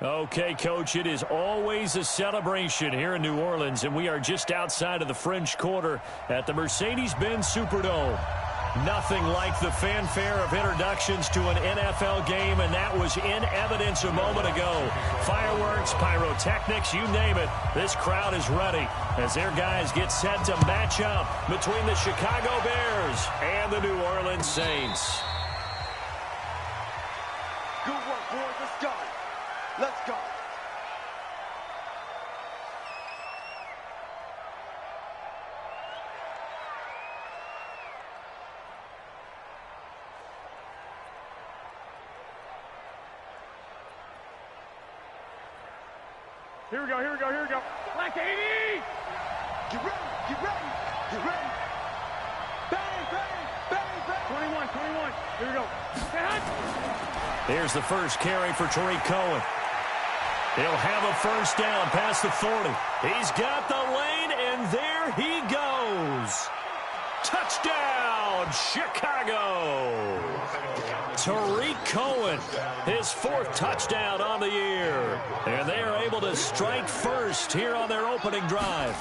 Okay, Coach, it is always a celebration here in New Orleans, and we are just outside of the French Quarter at the Mercedes-Benz Superdome. Nothing like the fanfare of introductions to an NFL game, and that was in evidence a moment ago. Fireworks, pyrotechnics, you name it. This crowd is ready as their guys get set to match up between the Chicago Bears and the New Orleans Saints. Good work, boys. Let's go. Let's go. Here we go, here we go, here we go. Black 80! Get ready, get ready, get ready. Bang, bang, bang, bang. 21, 21. Here we go. Here's the first carry for Tariq Cohen. He'll have a first down past the 40. He's got the lane, and there he goes. Touchdown, Chicago. Tariq Cohen, his fourth touchdown on the year. And they are able to strike first here on their opening drive.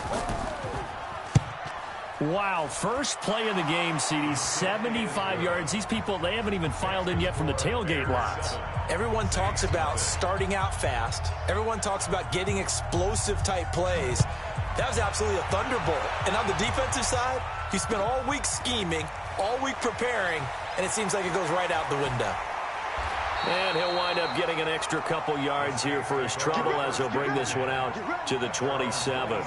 Wow, first play of the game, CD, 75 yards. These people, they haven't even filed in yet from the tailgate lots. Everyone talks about starting out fast. Everyone talks about getting explosive-type plays. That was absolutely a thunderbolt. And on the defensive side, he spent all week scheming, all week preparing, and it seems like it goes right out the window. And he'll wind up getting an extra couple yards here for his trouble as he'll bring this one out to the 27.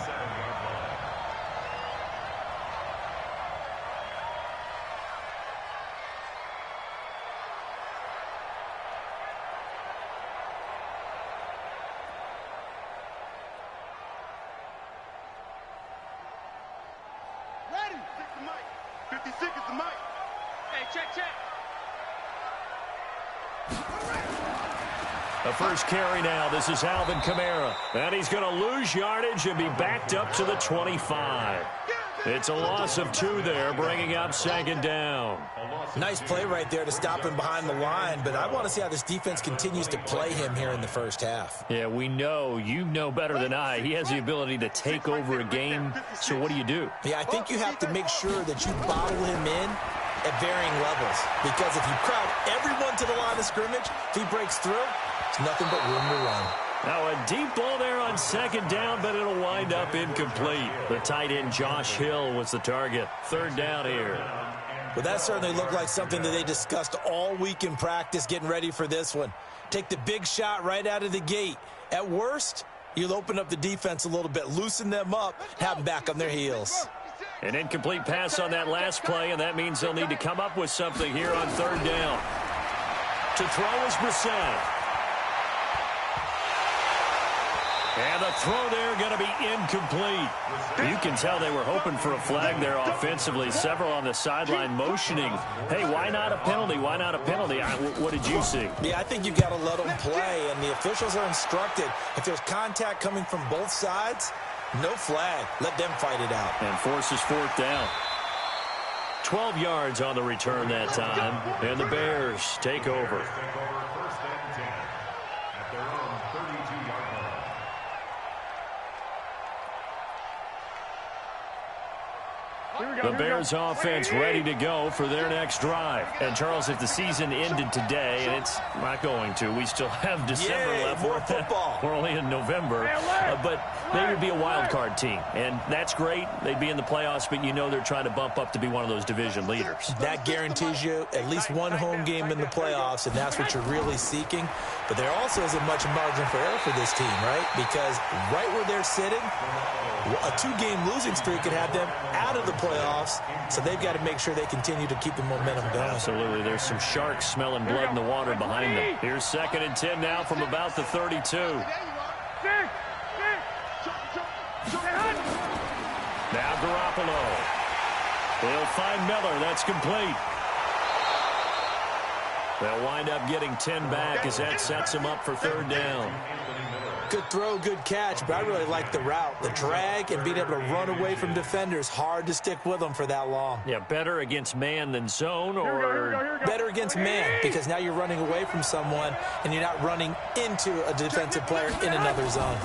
Ready. 56 is the mic. Hey, check, check. The first carry now. This is Alvin Kamara. And he's going to lose yardage and be backed up to the 25. It's a loss of 2 there, bringing up second down. Nice play right there to stop him behind the line, but I want to see how this defense continues to play him here in the first half. Yeah, we know. You know better than I. He has the ability to take over a game. So what do? Yeah, I think you have to make sure that you bottle him in at varying levels, because if you crowd everyone to the line of scrimmage, if he breaks through, it's nothing but room to run. Now a deep ball there on second down, but it'll wind up incomplete. The tight end Josh Hill was the target. Third down here. Well, that certainly looked like something that they discussed all week in practice, getting ready for this one. Take the big shot right out of the gate. At worst, you'll open up the defense a little bit, loosen them up, have them back on their heels. An incomplete pass on that last play, and that means they'll need to come up with something here on third down. To throw is Brissett. And the throw there going to be incomplete. You can tell they were hoping for a flag there offensively. Several on the sideline motioning. Hey, why not a penalty? Why not a penalty? What did you see? Yeah, I think you've got to let them play, and the officials are instructed. If there's contact coming from both sides, no flag. Let them fight it out. And forces fourth down. 12 yards on the return that time, and the Bears take over. The Bears offense ready to go for their next drive. And, Charles, if the season ended today, and it's not going to, we still have December left. More football. We're only in November. But they would be a wild card team. And that's great. They'd be in the playoffs, but you know they're trying to bump up to be one of those division leaders. That guarantees you at least one home game in the playoffs, and that's what you're really seeking. But there also isn't much margin for error for this team, right? Because right where they're sitting, a 2-game losing streak could have them out of the playoffs, so they've got to make sure they continue to keep the momentum going. Absolutely. There's some sharks smelling blood in the water behind them. Here's 2nd and 10 now from about the 32. Now Garoppolo. They'll find Miller. That's complete. They'll wind up getting 10 back as that sets them up for third down. Good throw, good catch, but I really like the route. The drag and being able to run away from defenders, hard to stick with them for that long. Yeah, better against man than zone, or Here we go. better against man, because now you're running away from someone and you're not running into a defensive player in another zone.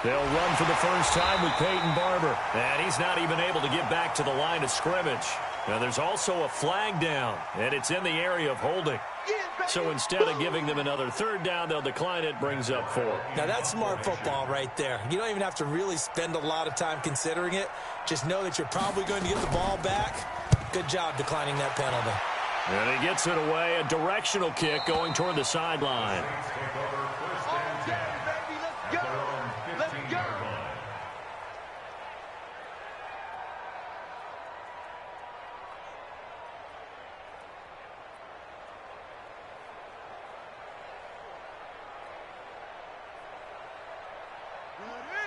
They'll run for the first time with Peyton Barber. And he's not even able to get back to the line of scrimmage. Now, there's also a flag down, and it's in the area of holding. So instead of giving them another third down, they'll decline it, brings up 4. Now, that's smart football right there. You don't even have to really spend a lot of time considering it. Just know that you're probably going to get the ball back. Good job declining that penalty. And he gets it away, a directional kick going toward the sideline.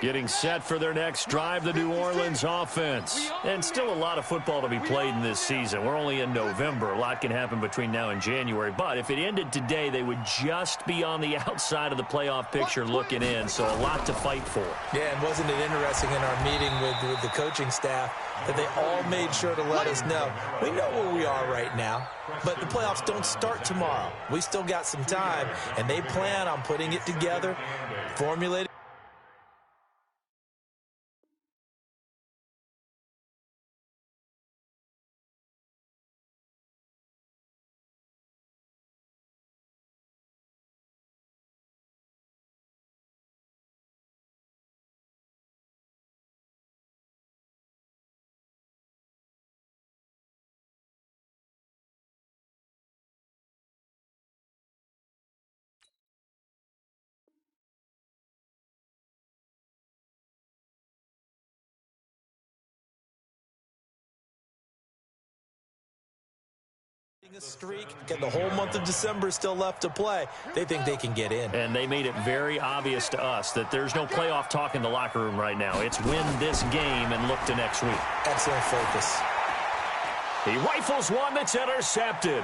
Getting set for their next drive, the New Orleans offense. And still a lot of football to be played in this season. We're only in November. A lot can happen between now and January. But if it ended today, they would just be on the outside of the playoff picture looking in. So a lot to fight for. Yeah, and wasn't it interesting in our meeting with the coaching staff that they all made sure to let us know. We know where we are right now, but the playoffs don't start tomorrow. We still got some time, and they plan on putting it together, formulating. A streak, get the whole month of December still left to play. They think they can get in. And they made it very obvious to us that there's no playoff talk in the locker room right now. It's win this game and look to next week. Excellent focus. He rifles one that's intercepted.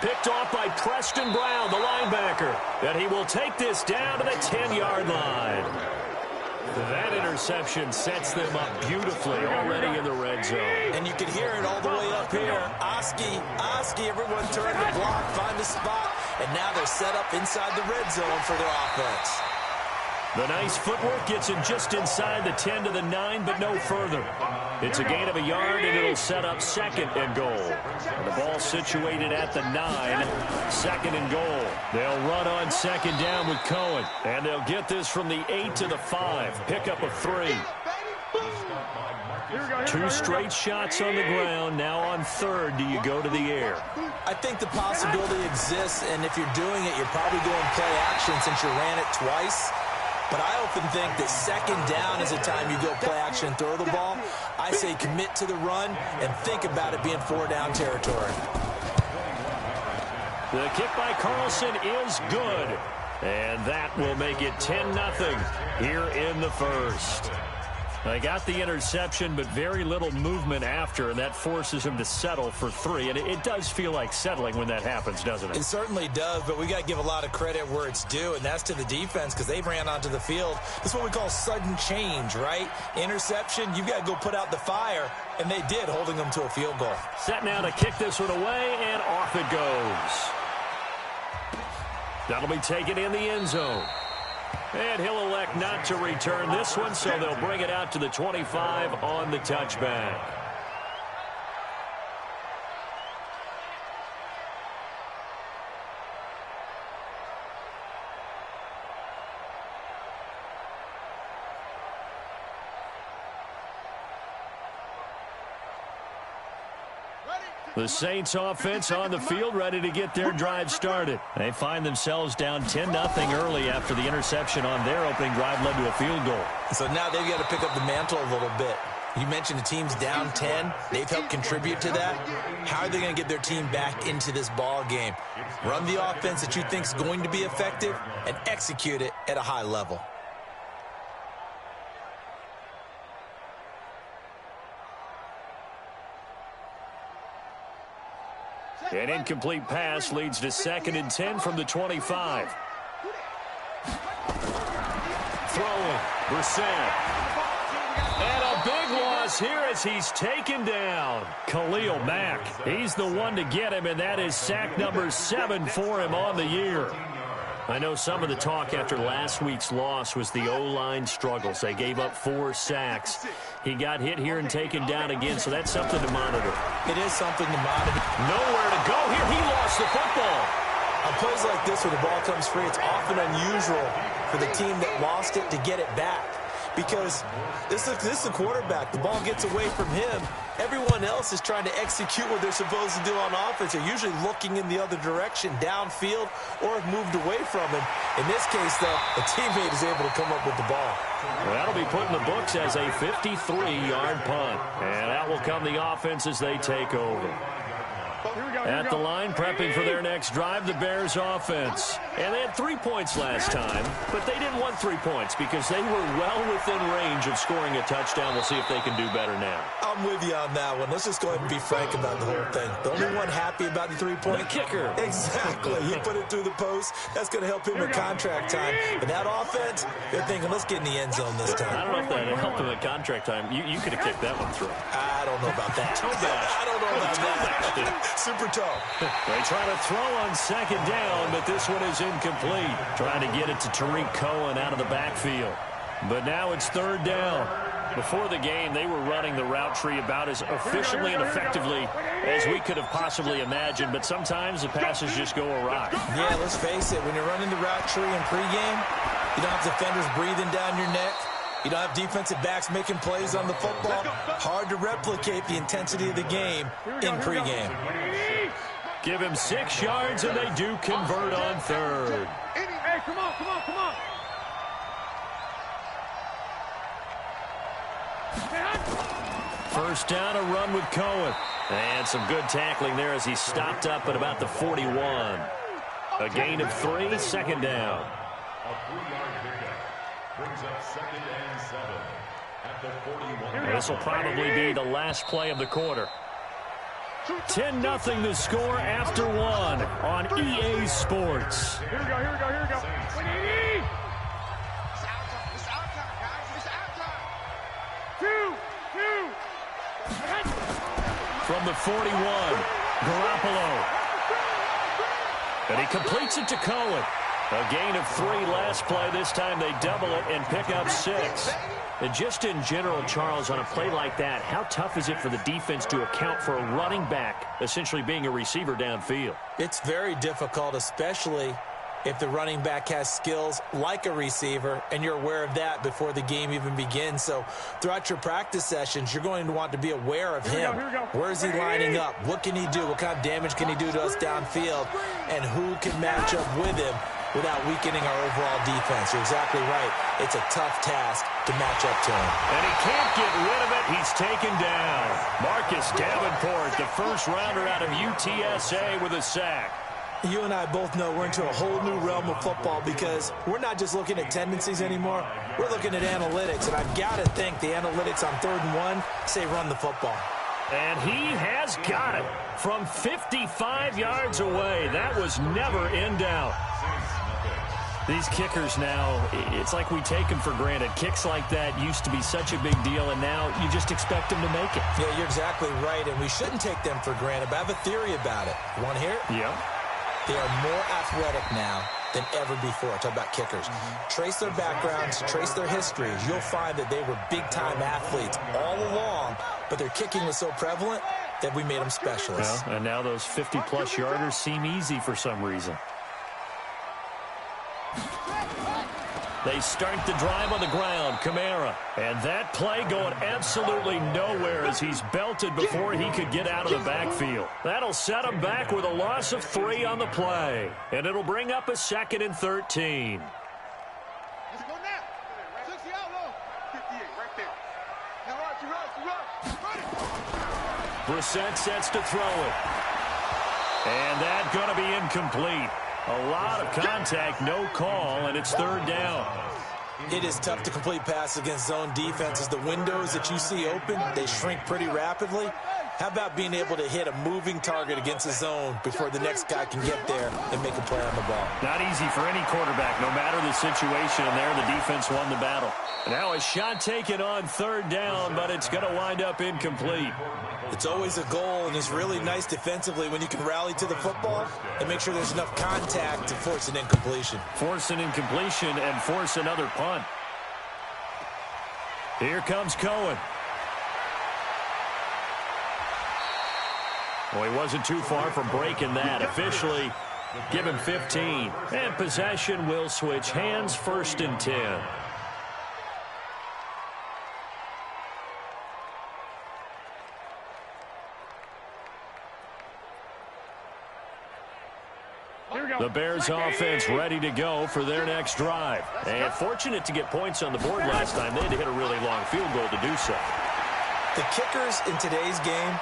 Picked off by Preston Brown, the linebacker. And he will take this down to the 10-yard line. That interception sets them up beautifully already in the red zone. And you can hear it all the way up here. Oski, everyone turn the block, find a spot, and now they're set up inside the red zone for their offense. The nice footwork gets him just inside the 10 to the 9, but no further. It's a gain of a yard, and it'll set up 2nd and goal. And the ball situated at the 9, 2nd and goal. They'll run on 2nd down with Cohen, and they'll get this from the 8 to the 5. Pickup of 3. 2 straight shots on the ground. Now on 3rd, do you go to the air? I think the possibility exists, and if you're doing it, you're probably going play action since you ran it twice. But I often think that 2nd down is a time you go play action and throw the ball. I say commit to the run and think about it being 4-down territory. The kick by Carlson is good. And that will make it 10-0 here in the first. They got the interception, but very little movement after, and that forces him to settle for 3. And it does feel like settling when that happens, doesn't it? It certainly does, but we got to give a lot of credit where it's due, and that's to the defense because they ran onto the field. That's what we call sudden change, right? Interception, you've got to go put out the fire, and they did, holding them to a field goal. Set now to kick this one away, and off it goes. That'll be taken in the end zone. And he'll elect not to return this one, so they'll bring it out to the 25 on the touchback. The Saints offense on the field, ready to get their drive started. They find themselves down 10-0 early after the interception on their opening drive led to a field goal. So now they've got to pick up the mantle a little bit. You mentioned the team's down 10. They've helped contribute to that. How are they going to get their team back into this ball game? Run the offense that you think is going to be effective and execute it at a high level. An incomplete pass leads to 2nd and 10 from the 25. Brissett. And a big loss here as he's taken down. Khalil Mack, he's the one to get him, and that is sack number 7 for him on the year. I know some of the talk after last week's loss was the O-line struggles. They gave up 4 sacks. He got hit here and taken down again, so that's something to monitor. It is something to monitor. Nowhere to go here. He lost the football. On plays like this where the ball comes free, it's often unusual for the team that lost it to get it back. Because this is a quarterback. The ball gets away from him. Everyone else is trying to execute what they're supposed to do on offense. They're usually looking in the other direction, downfield, or have moved away from him. In this case, though, a teammate is able to come up with the ball. Well, that'll be put in the books as a 53-yard punt. And out will come the offense as they take over. At the line, prepping for their next drive, the Bears offense. And they had 3 points last time, but they didn't want 3 points because they were well within range of scoring a touchdown. We'll see if they can do better now. I'm with you on that one. Let's just go ahead and be frank about the whole thing. The only one happy about the 3-point? The kicker. Exactly. He put it through the post. That's going to help him in contract time. But that offense, they're thinking, let's get in the end zone this time. I don't know if that helped him at contract time. You could have kicked that one through. I don't know about that. I don't know about that. Super toe. They try to throw on second down, but this one is incomplete. Trying to get it to Tariq Cohen out of the backfield. But now it's third down. Before the game, they were running the route tree about as efficiently and effectively as we could have possibly imagined, but sometimes the passes just go awry. Yeah, let's face it. When you're running the route tree in pregame, you don't have defenders breathing down your neck. You don't have defensive backs making plays on the football. Hard to replicate the intensity of the game in pregame. Give him 6 yards, and they do convert on third. Hey, come on, come on, come on. First down, a run with Cohen. And some good tackling there as he stopped up at about the 41. A gain of 3, second down. A 3-yard pickup brings up 2nd and 7 at the 41. This will probably be the last play of the quarter. 10-0 the score after 1 on EA Sports. Here we go, here we go, here we go. It's our time, guys. It's our time. 2, 2. From the 41, Garoppolo. And he completes it to Cohen. A gain of 3 last play. This time they double it and pick up 6. And just in general, Charles, on a play like that, how tough is it for the defense to account for a running back essentially being a receiver downfield? It's very difficult, especially if the running back has skills like a receiver, and you're aware of that before the game even begins. So throughout your practice sessions, you're going to want to be aware of him. Where is he lining up? What can he do? What kind of damage can he do to us downfield? And who can match up with him without weakening our overall defense? You're exactly right. It's a tough task to match up to him. And he can't get rid of it. He's taken down. Marcus Davenport, the first rounder out of UTSA with a sack. You and I both know we're into a whole new realm of football because we're not just looking at tendencies anymore. We're looking at analytics, and I've got to think the analytics on 3rd and 1 say run the football. And he has got it from 55 yards away. That was never in doubt. These kickers now, it's like we take them for granted. Kicks like that used to be such a big deal, and now you just expect them to make it. Yeah, you're exactly right, and we shouldn't take them for granted, but I have a theory about it. You want to hear it? Yeah. They are more athletic now than ever before. Talk about kickers. Trace their backgrounds, trace their histories. You'll find that they were big-time athletes all along, but their kicking was so prevalent that we made them specialists. Well, and now those 50-plus yarders seem easy for some reason. They start the drive on the ground, Kamara. And that play going absolutely nowhere as he's belted before he could get out of the backfield. That'll set him back with a loss of 3 on the play. And it'll bring up a 2nd and 13. Let's go now. 60 out low. 58 right there. Now run. Brissett sets to throw it. And that's going to be incomplete. A lot of contact, no call, and it's 3rd down. It is tough to complete passes against zone defenses. The windows that you see open, they shrink pretty rapidly. How about being able to hit a moving target against the zone before the next guy can get there and make a play on the ball? Not easy for any quarterback, no matter the situation. And there, the defense won the battle. Now a shot taken on third down, but it's going to wind up incomplete. It's always a goal, and it's really nice defensively when you can rally to the football and make sure there's enough contact to force an incompletion. Force an incompletion and force another punt. Here comes Cohen. Well, he wasn't too far from breaking that. Officially, give him 15. And possession will switch hands, 1st and 10. The Bears offense ready to go for their next drive. And fortunate to get points on the board last time. They had to hit a really long field goal to do so. The kickers in today's game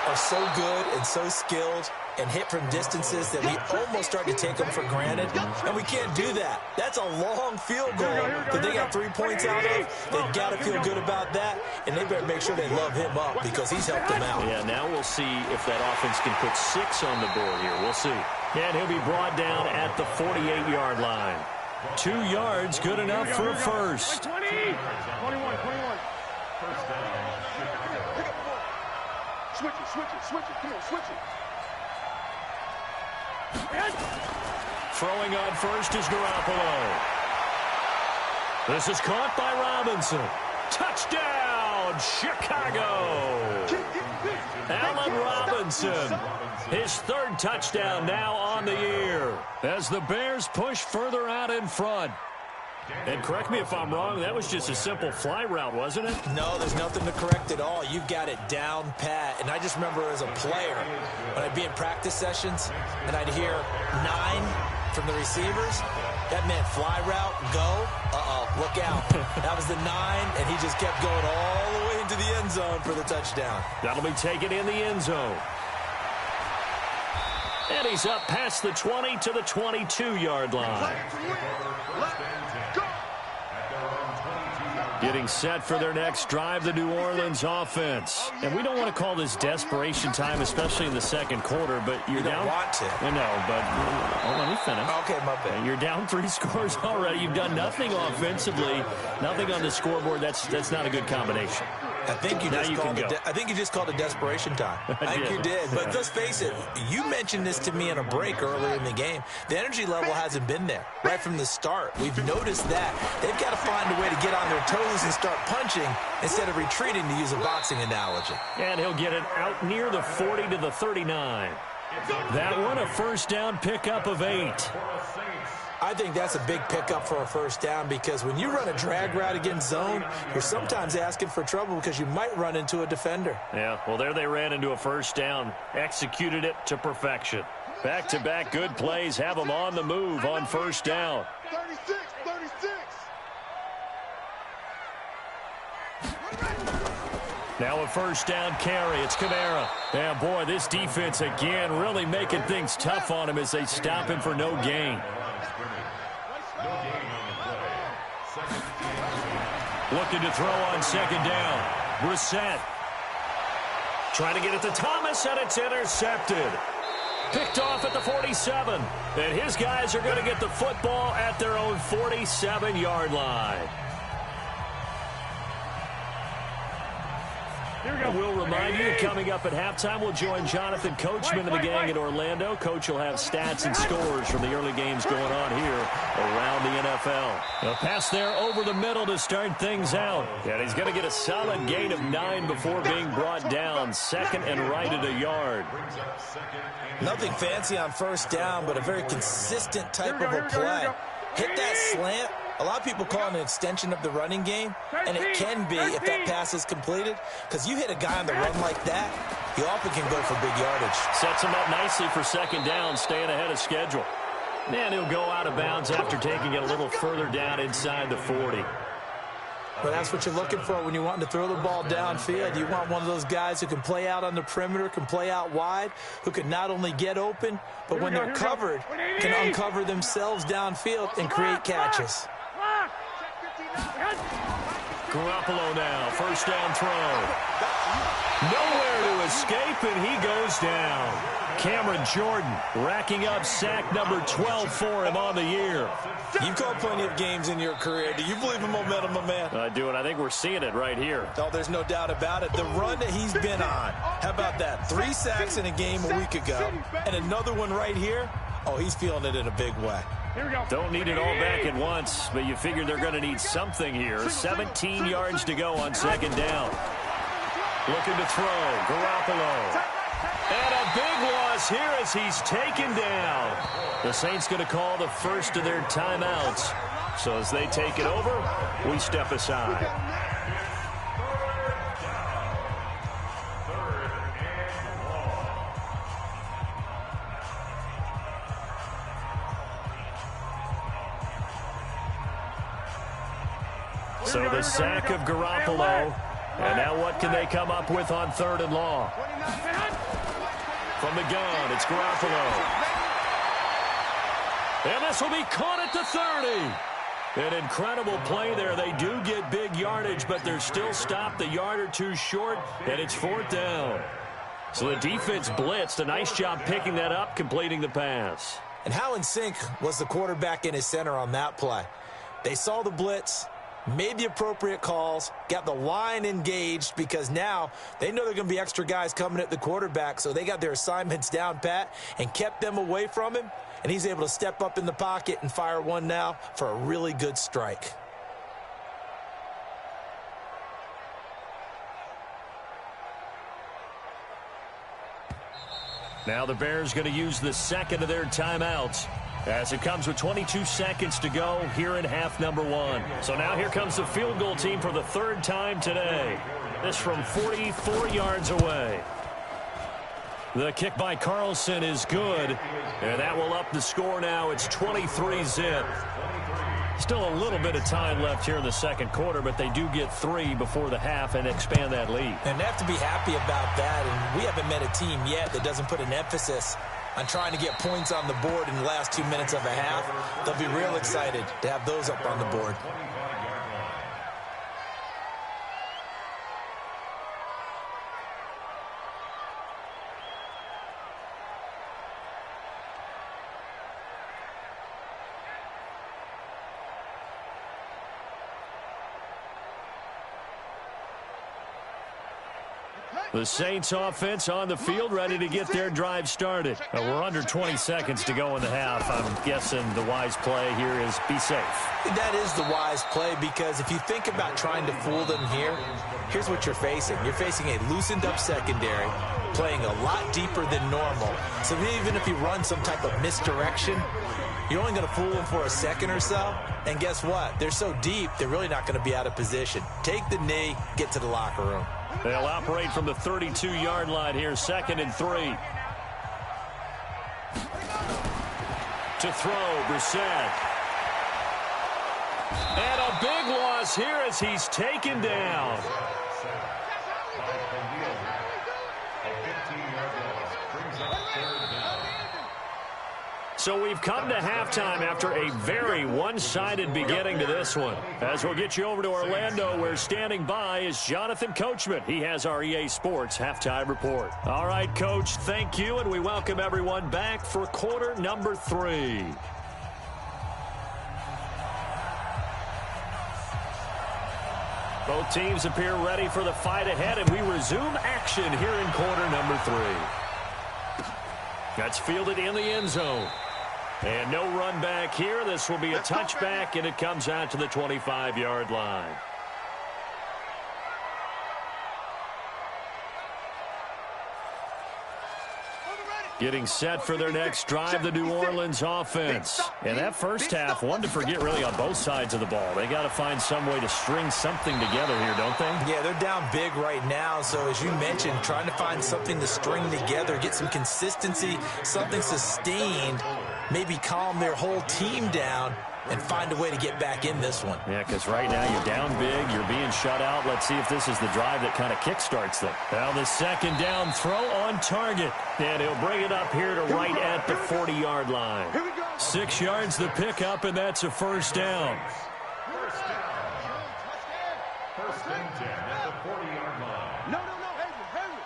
are so good and so skilled and hit from distances that we almost start to take them for granted, and we can't do that. That's a long field goal that they got 3 points out of. They've got to feel good about that, and they better make sure they love him up because he's helped them out. Yeah, now we'll see if that offense can put 6 on the board here. We'll see. And he'll be brought down at the 48-yard line. 2 yards, good enough for a first. 20, 21. First down, Chicago. Switch it. Come on, switch it. Throwing on first is Garoppolo. This is caught by Robinson. Touchdown, Chicago. Allen Robinson. His 3rd touchdown now on the year as the Bears push further out in front. And correct me if I'm wrong, that was just a simple fly route, wasn't it? No, there's nothing to correct at all. You've got it down pat. And I just remember as a player, when I'd be in practice sessions and I'd hear 9 from the receivers, that meant fly route, go, look out. That was the 9, and he just kept going all the way into the end zone for the touchdown. That'll be taken in the end zone. And he's up past the 20 to the 22-yard line. Getting set for their next drive, the New Orleans offense. And we don't want to call this desperation time, especially in the second quarter, but you're down. You don't want to. I know, but let me finish. Okay, my bad. You're down 3 scores already. You've done nothing offensively, nothing on the scoreboard. That's not a good combination. I think you just called it desperation time. I think you did. But let's face it, you mentioned this to me in a break earlier in the game. The energy level hasn't been there right from the start. We've noticed that. They've got to find a way to get on their toes and start punching instead of retreating, to use a boxing analogy. And he'll get it out near the 40 to the 39. That one, a first down pickup of 8. I think that's a big pickup for a first down because when you run a drag route against zone, you're sometimes asking for trouble because you might run into a defender. Yeah, well, there they ran into a first down, executed it to perfection. Back-to-back good plays have them on the move on first down. 36. Now a first down carry. It's Kamara. Yeah, boy, this defense again really making things tough on him as they stop him for no gain. Looking to throw on second down. Brissett. Trying to get it to Thomas, and it's intercepted. Picked off at the 47. And his guys are going to get the football at their own 47-yard line. We'll remind you, coming up at halftime, we'll join Jonathan Coachman and the gang in Orlando. Coach will have stats and scores from the early games going on here around the NFL. A pass there over the middle to start things out. And he's going to get a solid gain of 9 before being brought down. 2nd and right at a yard. Nothing fancy on first down, but a very consistent type of a play. Hit that slant. A lot of people call it an extension of the running game, and it can be if that pass is completed, because you hit a guy on the run like that, he often can go for big yardage. Sets him up nicely for second down, staying ahead of schedule. And he'll go out of bounds after taking it a little further down inside the 40. Well, that's what you're looking for when you want to throw the ball downfield. You want one of those guys who can play out on the perimeter, can play out wide, who can not only get open, but when they're covered, can uncover themselves downfield and create catches. Garoppolo now, first down throw. Nowhere to escape, and he goes down. Cameron Jordan racking up sack number 12 for him on the year. You've called plenty of games in your career. Do you believe in momentum, my man? I do, and I think we're seeing it right here. Oh, there's no doubt about it. The run that he's been on. How about that? 3 sacks in a game a week ago, and another one right here. Oh, he's feeling it in a big way. Here we go. Don't need it all back at once, but you figure they're going to need something here. 17 yards to go on second down. Looking to throw. Garoppolo. And a big loss here as he's taken down. The Saints going to call the first of their timeouts. So as they take it over, we step aside. So the sack of Garoppolo. And now what can they come up with on 3rd and long? From the gun, it's Garoppolo. And this will be caught at the 30. An incredible play there. They do get big yardage, but they're still stopped a yard or two short, and it's 4th down. So the defense blitzed. A nice job picking that up, completing the pass. And how in sync was the quarterback and his center on that play? They saw the blitz, made the appropriate calls, got the line engaged because now they know there are going to be extra guys coming at the quarterback, so they got their assignments down pat and kept them away from him, and he's able to step up in the pocket and fire one now for a really good strike. Now the Bears going to use the second of their timeouts as it comes with 22 seconds to go here in half number 1. So now here comes the field goal team for the 3rd time today. This from 44 yards away. The kick by Carlson is good, and that will up the score now. It's 23-zip. Still a little bit of time left here in the second quarter, but they do get 3 before the half and expand that lead. And they have to be happy about that, and we haven't met a team yet that doesn't put an emphasis on trying to get points on the board in the last 2 minutes of a half. They'll be real excited to have those up on the board. The Saints offense on the field, ready to get their drive started. We're under 20 seconds to go in the half. I'm guessing the wise play here is be safe. That is the wise play, because if you think about trying to fool them here, here's what you're facing. You're facing a loosened up secondary, playing a lot deeper than normal. So even if you run some type of misdirection, you're only going to fool them for a second or so. And guess what? They're so deep, they're really not going to be out of position. Take the knee, get to the locker room. They'll operate from the 32-yard line here, 2nd and 3. To throw, Brissett. And a big loss here as he's taken down. So we've come to halftime after a very one-sided beginning to this one. As we'll get you over to Orlando, where standing by is Jonathan Coachman. He has our EA Sports Halftime Report. All right, Coach, thank you, and we welcome everyone back for quarter number 3. Both teams appear ready for the fight ahead, and we resume action here in quarter number 3. That's fielded in the end zone. And no run back here. This will be a touchback, and it comes out to the 25-yard line. Getting set for their next drive, the New Orleans offense. And that first half, one to forget really on both sides of the ball. They got to find some way to string something together here, don't they? Yeah, they're down big right now. So as you mentioned, trying to find something to string together, get some consistency, something sustained, maybe calm their whole team down and find a way to get back in this one. Yeah, because right now you're down big, you're being shut out. Let's see if this is the drive that kind of kickstarts them. Now the second down throw on target, and he'll bring it up here to right at the 40-yard line. 6 yards the pickup, and that's a first down. First and 10 at the 40-yard line. No, Henry.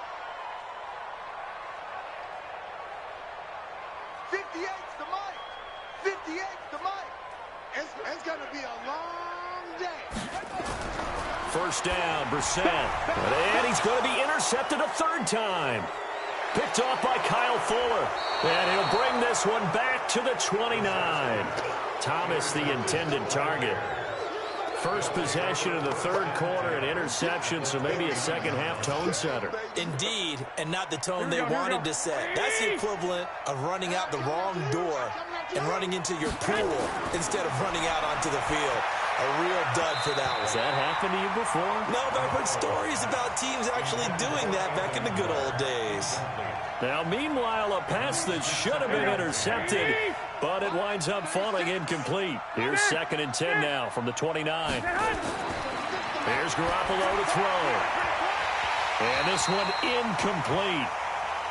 58's the mic. 58's the mic. It's going to be a long day. First down, Brissett. And he's going to be intercepted a third time. Picked off by Kyle Fuller. And he'll bring this one back to the 29. Thomas, the intended target. First possession of the third quarter, an interception, so maybe a second-half tone setter. Indeed, and not the tone they wanted to set. That's the equivalent of running out the wrong door and running into your pool instead of running out onto the field. A real dud for that one. Has that happened to you before? No, but I've heard stories about teams actually doing that back in the good old days. Now, meanwhile, a pass that should have been intercepted, but it winds up falling incomplete. Here's second and 10 now from the 29. Here's Garoppolo to throw. And this one incomplete.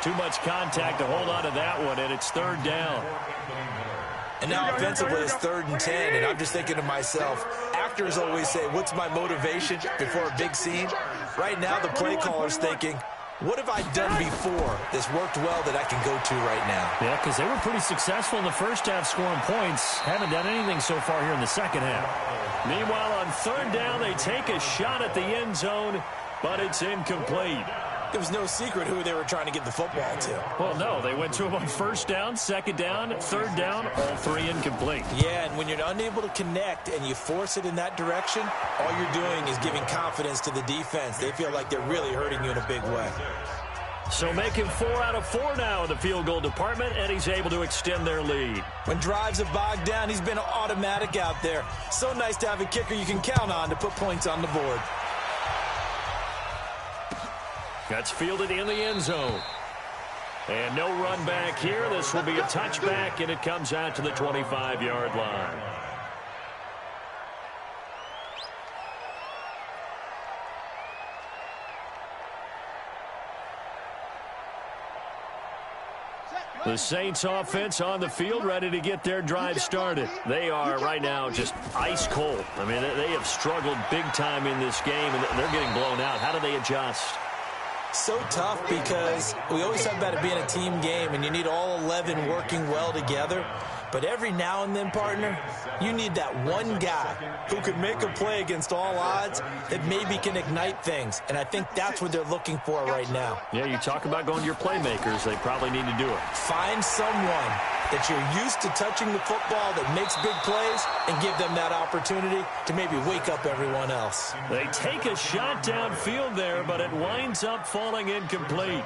Too much contact to hold on to that one, and it's third down. And now offensively it's third and 10, and I'm just thinking to myself, actors always say, what's my motivation before a big scene? Right now the play caller's thinking, what have I done before that's worked well that I can go to right now? Yeah, because they were pretty successful in the first half scoring points. Haven't done anything so far here in the second half. Meanwhile, on third down, they take a shot at the end zone, but it's incomplete. There was no secret who they were trying to get the football to. Well, no, they went to him on first down, second down, third down, all three incomplete. Yeah, and when you're unable to connect and you force it in that direction, all you're doing is giving confidence to the defense. They feel like they're really hurting you in a big way. So making 4 out of 4 now in the field goal department, and he's able to extend their lead. When drives are bogged down, he's been automatic out there. So nice to have a kicker you can count on to put points on the board. That's fielded in the end zone. And no run back here. This will be a touchback, and it comes out to the 25-yard line. The Saints offense on the field, ready to get their drive started. They are right now just ice cold. I mean, they have struggled big time in this game, and they're getting blown out. How do they adjust? So tough because we always talk about it being a team game and you need all 11 working well together. But every now and then, partner, you need that one guy who can make a play against all odds that maybe can ignite things. And I think that's what they're looking for right now. Yeah, you talk about going to your playmakers. They probably need to do it. Find someone that you're used to touching the football that makes big plays and give them that opportunity to maybe wake up everyone else. They take a shot downfield there, but it winds up falling incomplete.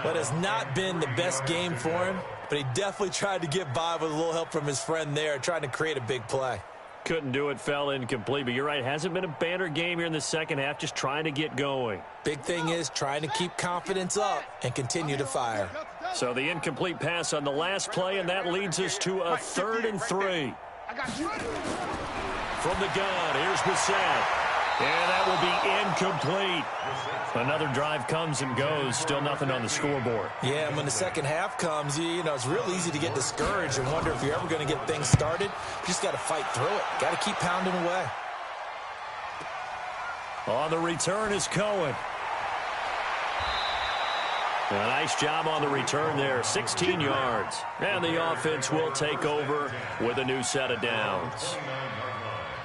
But it's not been the best game for him, but he definitely tried to get by with a little help from his friend there, trying to create a big play. Couldn't do it, fell incomplete. But you're right, hasn't been a banner game here in the second half, just trying to get going. Big thing is trying to keep confidence up and continue to fire. So the incomplete pass on the last play, and that leads us to a 3rd and 3. From the gun, here's Brissett. And that will be incomplete. Another drive comes and goes. Still nothing on the scoreboard. Yeah, and when the second half comes, you know, it's real easy to get discouraged and wonder if you're ever going to get things started. You just got to fight through it. Got to keep pounding away. On the return is Cohen. A nice job on the return there, 16 yards. And the offense will take over with a new set of downs.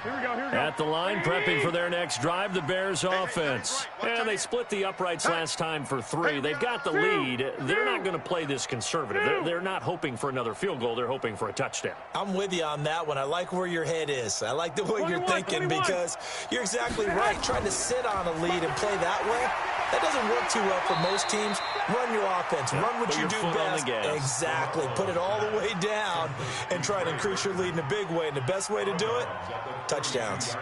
Here we go. At the line, prepping for their next drive, the Bears offense. And they split the uprights last time for 3. They've got the lead. They're not going to play this conservative. They're not hoping for another field goal. They're hoping for a touchdown. I'm with you on that one. I like where your head is. I like the way you're thinking because you're exactly right. Trying to sit on a lead and play that way, that doesn't work too well for most teams. Run your offense. Run what you do best. Exactly. Put it all the way down and try to increase your lead in a big way. And the best way to do it, touchdowns.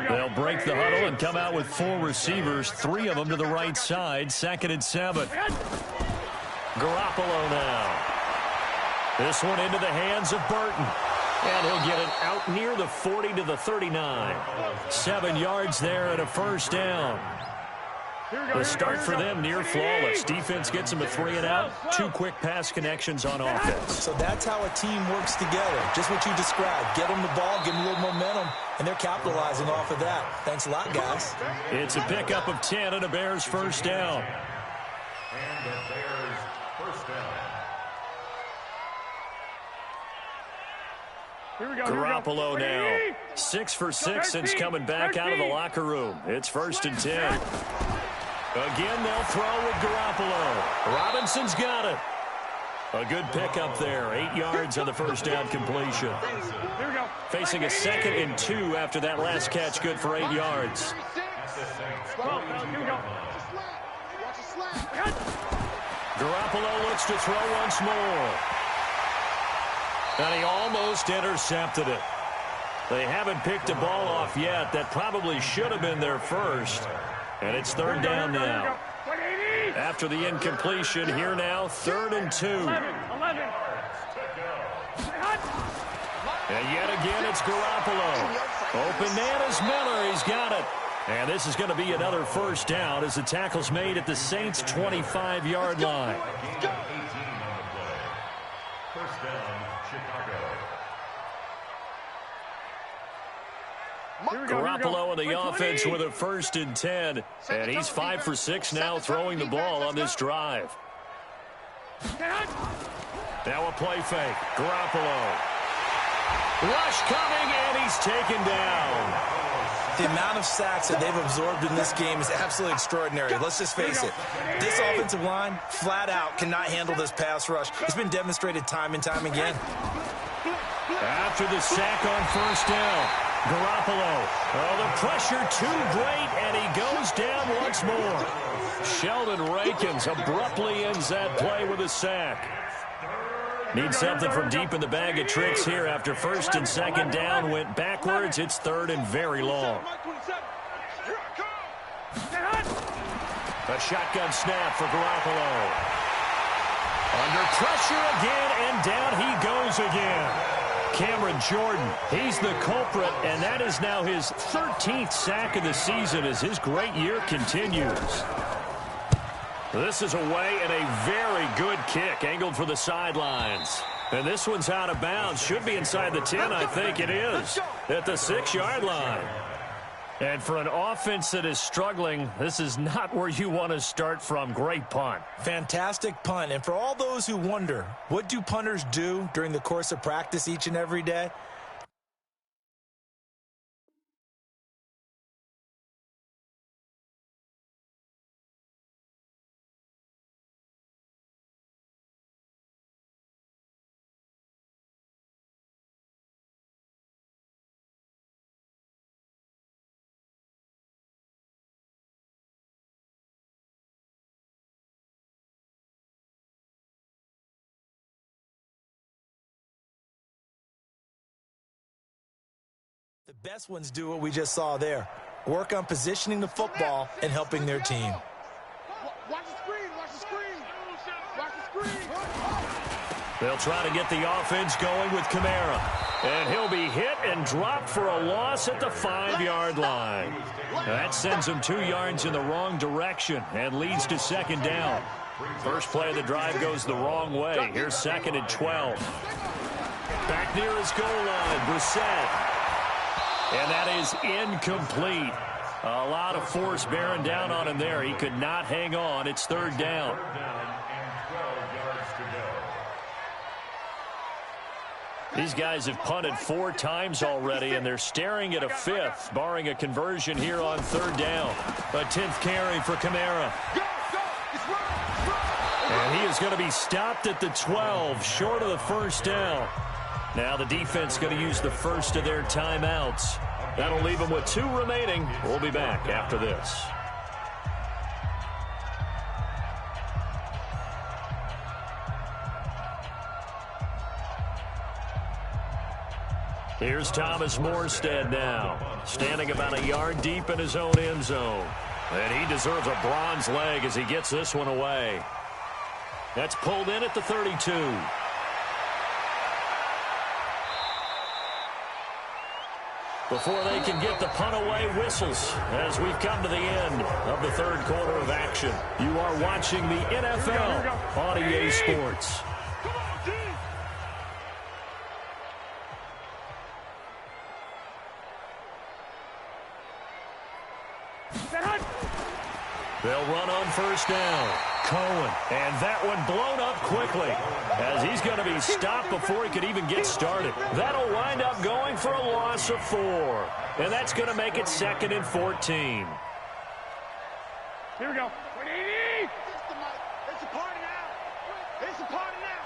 They'll break the huddle and come out with 4 receivers, 3 of them to the right side. 2nd and 7. Garoppolo now. This one into the hands of Burton. And he'll get it out near the 40 to the 39. 7 yards there and a first down. The start for them near flawless. Defense gets them a 3 and out. 2 quick pass connections on offense. So that's how a team works together. Just what you described. Get them the ball, give them a little momentum, and they're capitalizing off of that. Thanks a lot, guys. It's a pickup of 10 and a Bears first down. And the Bears first down. Garoppolo now. 6 for 6 since coming back out of the locker room. It's 1st and 10. Again, they'll throw with Garoppolo. Robinson's got it. A good pickup there. 8 yards on the first down completion. Facing a 2nd and 2 after that last catch, good for 8 yards. Garoppolo looks to throw once more. And he almost intercepted it. They haven't picked a ball off yet. That probably should have been their first. And it's 3rd down now. After the incompletion, here now, 3rd and 2. And yet again, it's Garoppolo. Oh, bananas Miller, he's got it. And this is going to be another first down as the tackle's made at the Saints' 25-yard line. First down, Chicago. Garoppolo on the offense with a 1st and 10. And he's 5 for 6 now throwing the ball on this drive. Now a play fake. Garoppolo. Rush coming, and he's taken down. The amount of sacks that they've absorbed in this game is absolutely extraordinary. Let's just face it. This offensive line, flat out, cannot handle this pass rush. It's been demonstrated time and time again. After the sack on 1st down, Garoppolo. Oh, the pressure too great, and he goes down once more. Sheldon Rankins abruptly ends that play with a sack. Needs something from deep in the bag of tricks here after 1st and 2nd down went backwards. It's 3rd and very long. A shotgun snap for Garoppolo. Under pressure again, and down he goes again. Cameron Jordan, he's the culprit, and that is now his 13th sack of the season as his great year continues. This is away and a very good kick, angled for the sidelines. And this one's out of bounds. Should be inside the 10, I think it is, at the 6-yard line. And for an offense that is struggling, this is not where you want to start from. Great punt. Fantastic punt. And for all those who wonder, what do punters do during the course of practice each and every day? The best ones do what we just saw there. Work on positioning the football and helping their team. Watch the screen, watch the screen. Watch the screen. They'll try to get the offense going with Kamara. And he'll be hit and dropped for a loss at the 5-yard line. That sends him 2 yards in the wrong direction and leads to 2nd down. First play of the drive goes the wrong way. Here's 2nd and 12. Back near his goal line, Brissett. And that is incomplete. A lot of force bearing down on him there. He could not hang on. It's 3rd down. These guys have punted 4 times already, and they're staring at a 5th, barring a conversion here on 3rd down. A 10th carry for Kamara. And he is going to be stopped at the 12, short of the 1st down. Now the defense going to use the first of their timeouts. That'll leave them with 2 remaining. We'll be back after this. Here's Thomas Morstead now, standing about a yard deep in his own end zone. And he deserves a bronze leg as he gets this one away. That's pulled in at the 32. before they can get the punt away. Whistles as we've come to the end of the third quarter of action. You are watching the NFL on EA Sports. They'll run on first down. Cohen, and that one blown up quickly as he's going to be stopped before he could even get started. That'll wind up going for a loss of 4, and that's going to make it 2nd and 14. Here we go. It's a party now. It's a party now.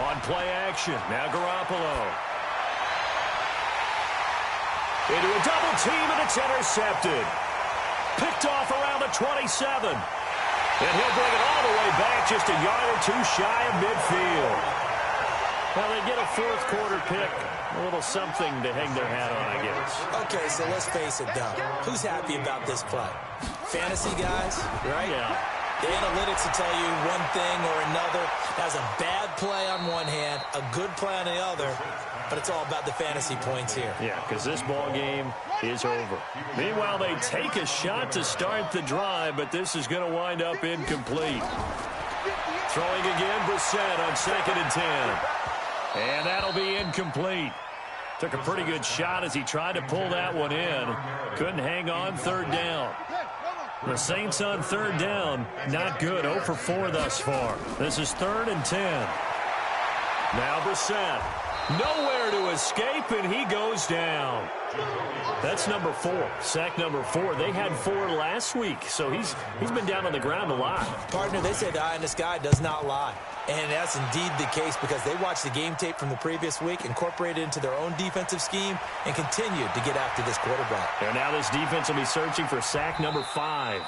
On play action, now Garoppolo. Into a double team, and it's intercepted. Picked off around the 27. And he'll bring it all the way back, just a yard or 2 shy of midfield. Well, they get a fourth quarter pick. A little something to hang their hat on, I guess. Okay, so let's face it, though. Who's happy about this play? Fantasy guys, right? Yeah. The analytics will tell you one thing or another. That's a bad play on one hand, a good play on the other, but it's all about the fantasy points here. Yeah, because this ball game is over. Meanwhile, they take a shot to start the drive, but this is going to wind up incomplete. Throwing again, Brissett on 2nd and 10. And that'll be incomplete. Took a pretty good shot as he tried to pull that one in. Couldn't hang on, 3rd down. The Saints on 3rd down, not good, 0 for 4 thus far. This is 3rd and 10. Now Brissett, nowhere to escape, and he goes down. That's number 4, sack number 4. They had 4 last week, so he's been down on the ground a lot. Partner, they say the eye in the sky does not lie. And that's indeed the case because they watched the game tape from the previous week, incorporated it into their own defensive scheme, and continued to get after this quarterback. And now this defense will be searching for sack number 5.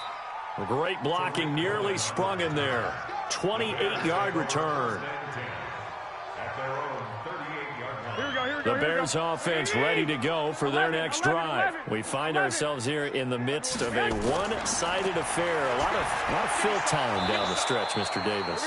Great blocking, nearly sprung in there. 28-yard return. The Bears offense ready to go for their next drive. We find ourselves here in the midst of a one-sided affair. A lot of fill time down the stretch, Mr. Davis.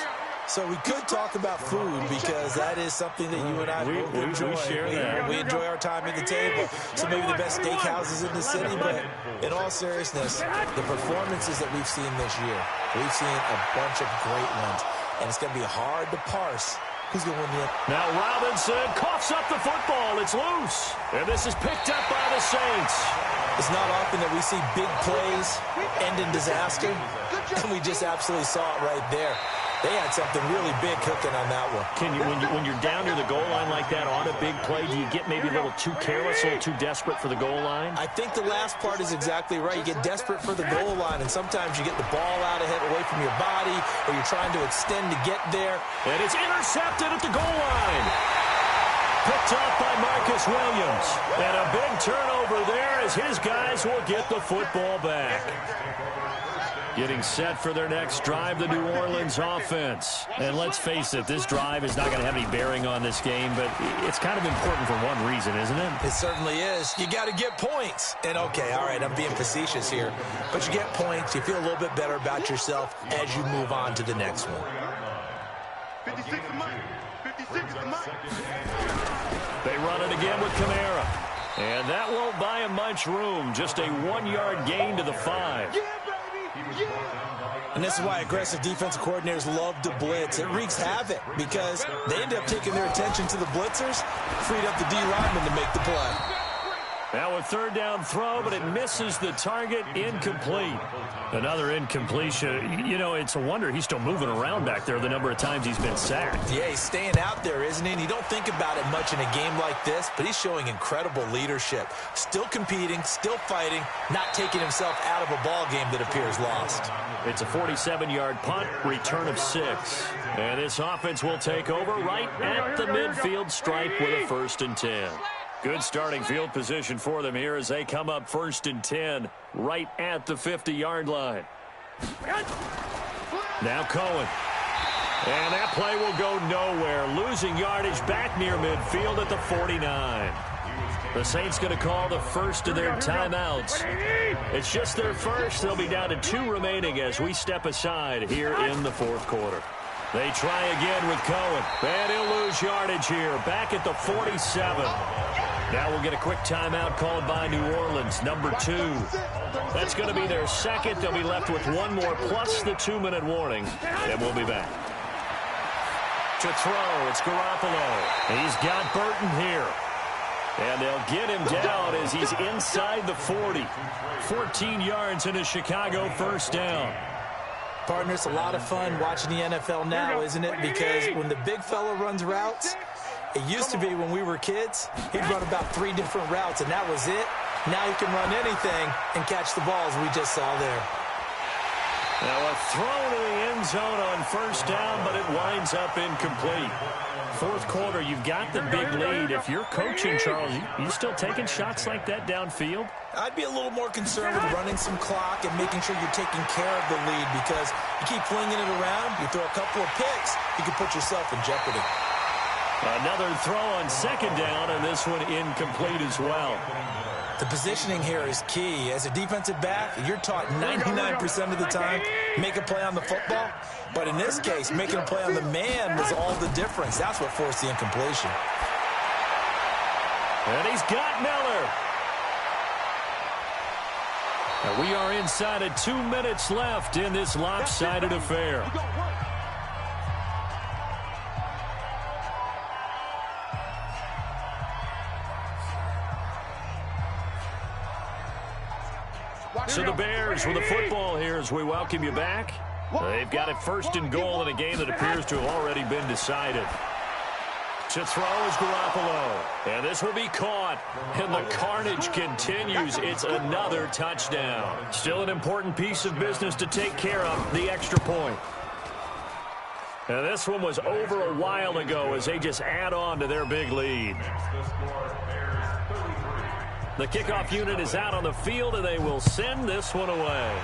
So we could talk about food because that is something that you and I both enjoy. We share that. We enjoy our time at the table. So maybe the best steakhouses in the city, but in all seriousness, the performances that we've seen this year, we've seen a bunch of great ones, and it's going to be hard to parse who's going to win the. Now Robinson coughs up the football. It's loose, and this is picked up by the Saints. It's not often that we see big plays end in disaster, and we just absolutely saw it right there. They had something really big cooking on that one. Can you, when you're down near the goal line like that on a big play, do you get maybe a little too careless, a little too desperate for the goal line? I think the last part is exactly right. You get desperate for the goal line, and sometimes you get the ball out ahead away from your body, or you're trying to extend to get there. And it's intercepted at the goal line. Picked off by Marcus Williams. And a big turnover there as his guys will get the football back. Getting set for their next drive, the New Orleans offense. And let's face it, this drive is not going to have any bearing on this game, but it's kind of important for one reason, isn't it? It certainly is. You got to get points. And, okay, all right, I'm being facetious here, but you get points. You feel a little bit better about yourself as you move on to the next one. 56 to Mike. 56 to Mike. They run it again with Kamara. And that won't buy him much room. Just a 1-yard gain to the 5. And this is why aggressive defensive coordinators love to blitz. It wreaks havoc because they end up taking their attention to the blitzers, freed up the D lineman to make the play. Now a 3rd down throw, but it misses the target, incomplete. Another incompletion. You know, it's a wonder he's still moving around back there the number of times he's been sacked. Yeah, he's staying out there, isn't he? And you don't think about it much in a game like this, but he's showing incredible leadership. Still competing, still fighting, not taking himself out of a ball game that appears lost. It's a 47-yard punt, return of 6. And this offense will take over right at the midfield stripe with a 1st and 10. Good starting field position for them here as they come up 1st and 10 right at the 50-yard line. Now Cohen. And that play will go nowhere. Losing yardage back near midfield at the 49. The Saints going to call the first of their timeouts. It's just their first. They'll be down to 2 remaining as we step aside here in the 4th quarter. They try again with Cohen. And he'll lose yardage here. Back at the 47. Now we'll get a quick timeout called by New Orleans, number 2. That's going to be their second. They'll be left with one more plus the 2-minute warning, and we'll be back. To throw, it's Garoppolo. He's got Burton here. And they'll get him down as he's inside the 40. 14 yards in a Chicago first down. Partner, it's a lot of fun watching the NFL now, isn't it? Because when the big fella runs routes, it used to be when we were kids, he'd run about 3 different routes, and that was it. Now he can run anything and catch the balls we just saw there. Now a throw to the end zone on first down, but it winds up incomplete. Fourth quarter, you've got the big lead. If you're coaching, Charles, you still taking shots like that downfield? I'd be a little more concerned with running some clock and making sure you're taking care of the lead, because you keep flinging it around, you throw a couple of picks, you can put yourself in jeopardy. Another throw on second down, and this one incomplete as well. The positioning here is key. As a defensive back, you're taught 99% of the time, make a play on the football. But in this case, making a play on the man was all the difference. That's what forced the incompletion. And he's got Miller. Now we are inside of 2 minutes left in this lopsided affair. So the Bears with the football here as we welcome you back. They've got it first and goal in a game that appears to have already been decided. To throw is Garoppolo. And this will be caught. And the carnage continues. It's another touchdown. Still an important piece of business to take care of, the extra point. And this one was over a while ago as they just add on to their big lead. The kickoff unit is out on the field, and they will send this one away.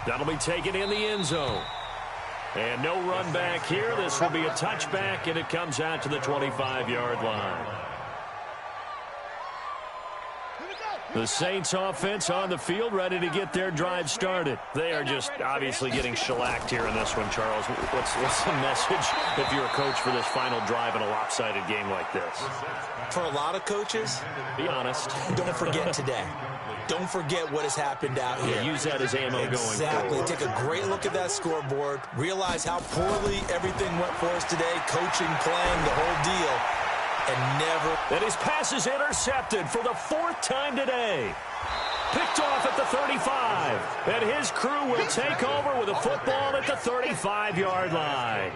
That'll be taken in the end zone. And no run back here. This will be a touchback, and it comes out to the 25-yard line. The Saints offense on the field, ready to get their drive started. They are just obviously getting shellacked here in this one, Charles. What's the message if you're a coach for this final drive in a lopsided game like this? For a lot of coaches, be honest. Don't forget today. Don't forget what has happened out here. Yeah, use that as ammo going forward. Exactly. Take a great look at that scoreboard. Realize how poorly everything went for us today. Coaching, playing, the whole deal. And never. And his pass is intercepted for the 4th time today. Picked off at the 35. And his crew will take over with a football at the 35-yard line.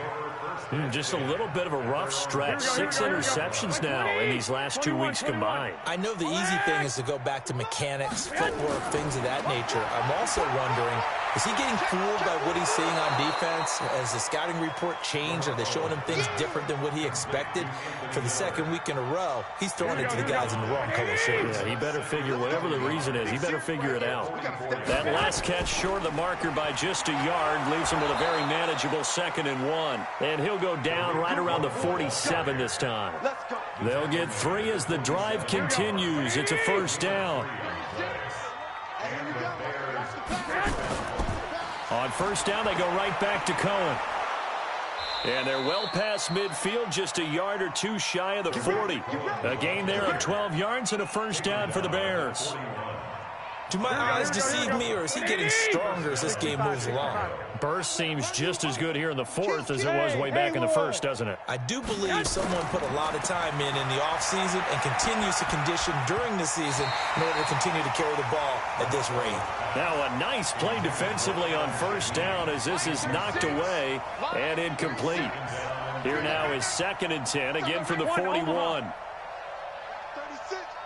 Just a little bit of a rough stretch. 6 interceptions now in these last 2 weeks combined. I know the easy thing is to go back to mechanics, footwork, things of that nature. I'm also wondering, is he getting fooled by what he's seeing on defense? Has the scouting report changed? Are they showing him things different than what he expected? For the second week in a row, he's throwing it to the guys in the wrong color shirts. Yeah, he better figure, whatever the reason is, he better figure it out. That last catch short of the marker by just a yard leaves him with a very manageable 2nd and 1. And he'll go down right around the 47 this time. They'll get 3 as the drive continues. It's a first down. On first down, they go right back to Cohen. And they're well past midfield, just a yard or 2 shy of the 40. A gain there of 12 yards and a first down for the Bears. Do my eyes deceive me, or is he getting stronger as this game moves along? Burst seems just as good here in the 4th as it was way back in the 1st, doesn't it? I do believe someone put a lot of time in the offseason and continues to condition during the season in order to continue to carry the ball at this rate. Now a nice play defensively on first down as this is knocked away and incomplete. Here now is 2nd and 10, again from the 41.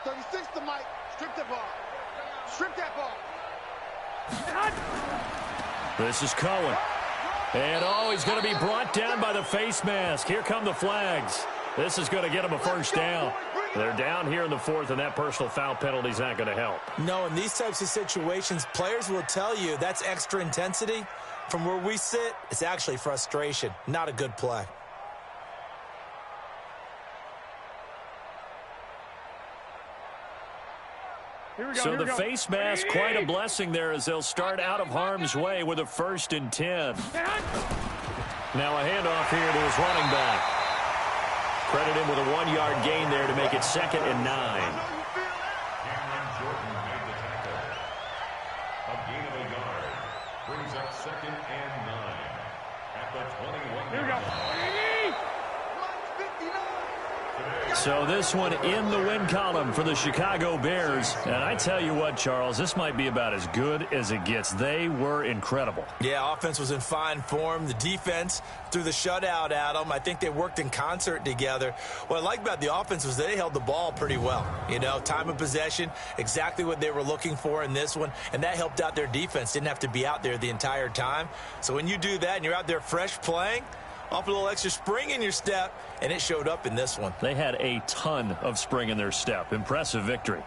36 to Mike. Strip the ball. Strip that ball. This is Cohen. And, he's going to be brought down by the face mask. Here come the flags. This is going to get him a first down. They're down here in the 4th, and that personal foul penalty is not going to help. No, in these types of situations, players will tell you that's extra intensity. From where we sit, it's actually frustration. Not a good play. So the face mask, quite a blessing there as they'll start out of harm's way with a 1st and 10. Now a handoff here to his running back. Credit him with a 1-yard gain there to make it 2nd and 9. Cameron Jordan made the tackle. A gain of a yard brings up 2nd and 9 at the 21. Here we go. So this one in the win column for the Chicago Bears. And I tell you what, Charles, this might be about as good as it gets. They were incredible. Yeah, offense was in fine form. The defense threw the shutout at them. I think they worked in concert together. What I like about the offense was they held the ball pretty well. You know, time of possession, exactly what they were looking for in this one. And that helped out their defense. Didn't have to be out there the entire time. So when you do that and you're out there fresh playing, off a little extra spring in your step, and it showed up in this one. They had a ton of spring in their step. Impressive victory.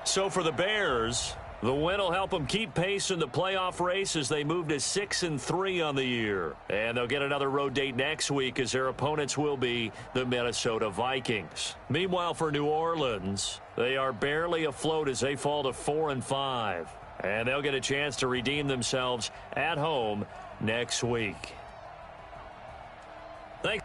So for the Bears, the win will help them keep pace in the playoff race as they move to 6-3 on the year. And they'll get another road date next week as their opponents will be the Minnesota Vikings. Meanwhile, for New Orleans, they are barely afloat as they fall to 4-5. And they'll get a chance to redeem themselves at home next week. Thanks.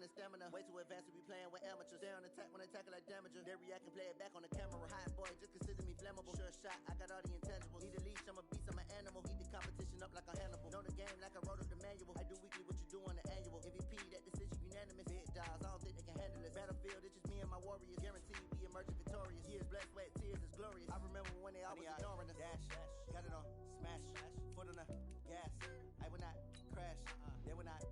Stamina, way too advanced to be playing with amateurs. They on attack when they tackle like damages. They react and play it back on the camera. Hot boy, just consider me flammable. Sure shot, I got all the intangibles. Need a leash, I'm a beast, I'm an animal. Heat the competition up like a Hannibal. Know the game like I wrote up the manual. I do weekly what you do on the annual. MVP, that decision unanimous. Big dials, I don't think they can handle it. Battlefield, it's just me and my warriors. Guaranteed we emerging victorious. Years, blood, sweat, tears is glorious. I remember when they always ignoring us. Dash, got it on, smash, foot on the gas. I will not crash, they will not